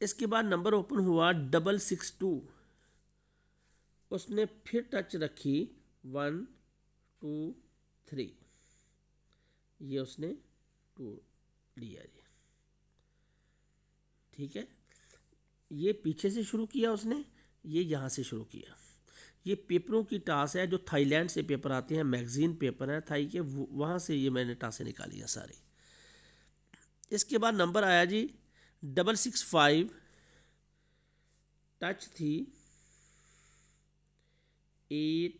इसके बाद number open हुआ 662, उसने फिर टच रखी 1 2 3, ये उसने 2 लिया जी। ठीक है, ये पीछे से शुरू किया उसने, ये यहाँ से शुरू किया। ये पेपरों की टास है जो थाईलैंड से पेपर आते हैं, मैगजीन पेपर है थाई के, वहाँ से ये मैंने टासें निकाली हैं सारी। इसके बाद नंबर आया जी 665, टच थी 8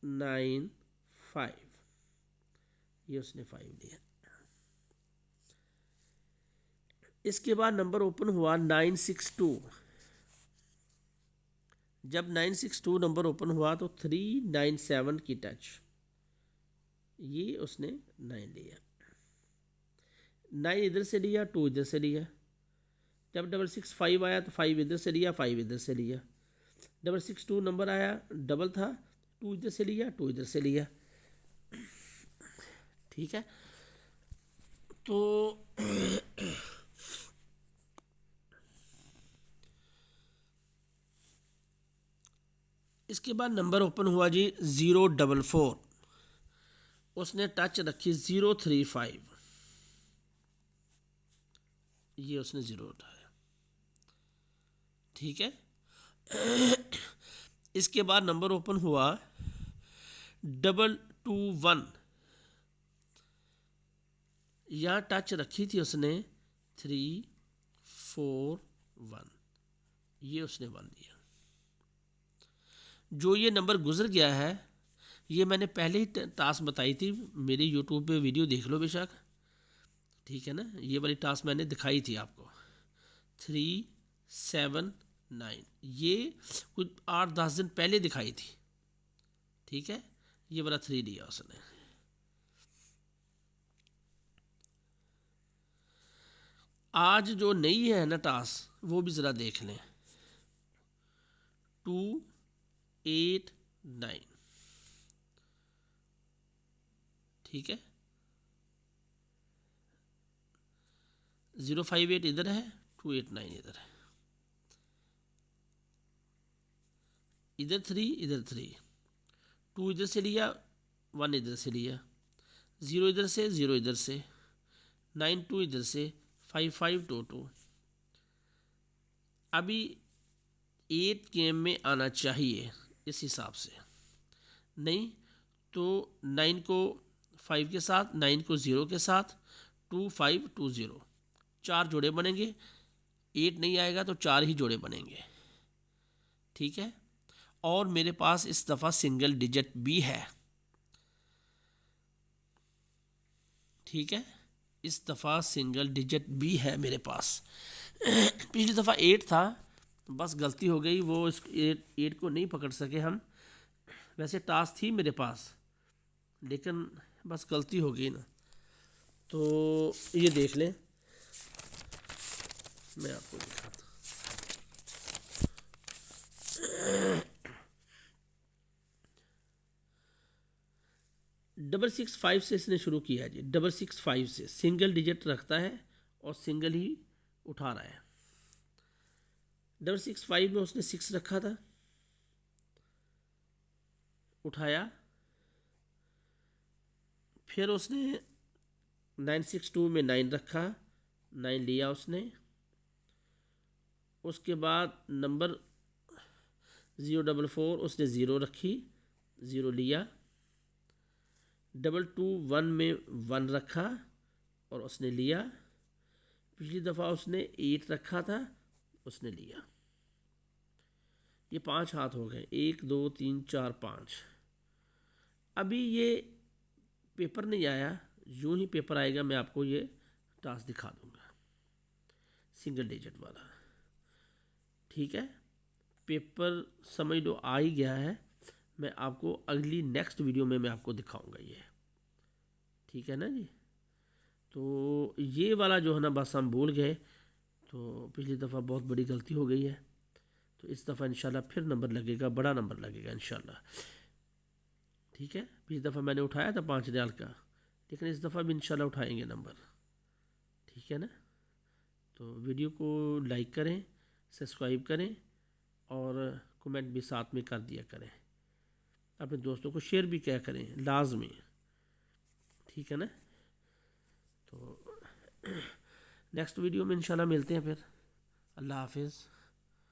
9 5, ये उसने 5 लिया। इसके बाद नंबर ओपन हुआ 962, जब 962 नंबर ओपन हुआ तो 397 की टच, ये उसने 9 लिया। 9 इधर से लिया, 2 इधर से लिया। जब 665 आया तो 5 इधर से लिया, 5 इधर से लिया। 662 नंबर आया, डबल था, 2 इधर से लिया, 2 इधर से लिया। ठीक है, तो इसके बाद नंबर ओपन हुआ जी 044, उसने टच रखी 035, ये उसने 0 उठाया। ठीक है, इसके बाद नंबर ओपन हुआ 221, यहाँ टच रखी थी उसने 3 4 1, ये उसने 1 दिया। जो ये नंबर गुजर गया है, ये मैंने पहले ही टास्क बताई थी, मेरी यूट्यूब पे वीडियो देख लो बेशक। ठीक है ना, ये वाली टास्क मैंने दिखाई थी आपको 3 7 9, ये कुछ 8-10 दिन पहले दिखाई थी। ठीक है, ये वाला 3 लिया उसने। आज जो नई है ना टास्क, वो भी ज़रा देख लें। 2 8 9, ठीक है, 058 इधर है, 289 इधर है, इधर 3 इधर 3, 2 इधर से लिया, 1 इधर से लिया, 0 इधर से, 0 इधर से, 9 2 इधर से, 5 5 2 2। अभी 8 गेम में आना चाहिए इस हिसाब से, नहीं तो 9 को 5 के साथ, 9 को 0 के साथ, 2 5 2 0, 4 जोड़े बनेंगे। 8 नहीं आएगा तो 4 ही जोड़े बनेंगे। ठीक है, और मेरे पास इस दफ़ा सिंगल डिजिट भी है। ठीक है, इस दफ़ा सिंगल डिजिट भी है मेरे पास। पिछली दफ़ा 8 था, बस गलती हो गई, वो इस 8 को नहीं पकड़ सके हम। वैसे टास्क थी मेरे पास, लेकिन बस गलती हो गई ना। तो ये देख लें, मैं आपको दिखाता हूँ। 665 से इसने शुरू किया जी। 665 से सिंगल डिजिट रखता है और सिंगल ही उठा रहा है। 665 में उसने 6 रखा था, उठाया। फिर उसने 962 में 9 रखा, 9 लिया उसने। उसके बाद नंबर 044 उसने 0 रखी, 0 लिया। 221 में 1 रखा और उसने लिया। पिछली दफ़ा उसने 8 रखा था, उसने लिया। ये 5 हाथ हो गए, 1 2 3 4 5। अभी ये पेपर नहीं आया, यूँ ही पेपर आएगा मैं आपको ये टास्क दिखा दूंगा, सिंगल डिजिट वाला। ठीक है, पेपर समझ लो आ ही गया है, मैं आपको अगली नेक्स्ट वीडियो में मैं आपको दिखाऊंगा ये। ठीक है ना जी। तो ये वाला जो है ना, बस हम भूल गए, तो पिछली दफ़ा बहुत बड़ी गलती हो गई है। तो इस दफ़ा इंशाल्लाह फिर नंबर लगेगा, बड़ा नंबर लगेगा इंशाल्लाह। ठीक है, पिछली दफ़ा मैंने उठाया था 5 रियाल का, लेकिन इस दफ़ा भी इंशाल्लाह उठाएंगे नंबर। ठीक है ना। तो वीडियो को लाइक करें, सब्सक्राइब करें और कमेंट भी साथ में कर दिया करें। अपने दोस्तों को शेयर भी क्या करें लाजमी, ठीक है ना। तो नेक्स्ट वीडियो में इंशाल्लाह मिलते हैं फिर। अल्लाह हाफिज़।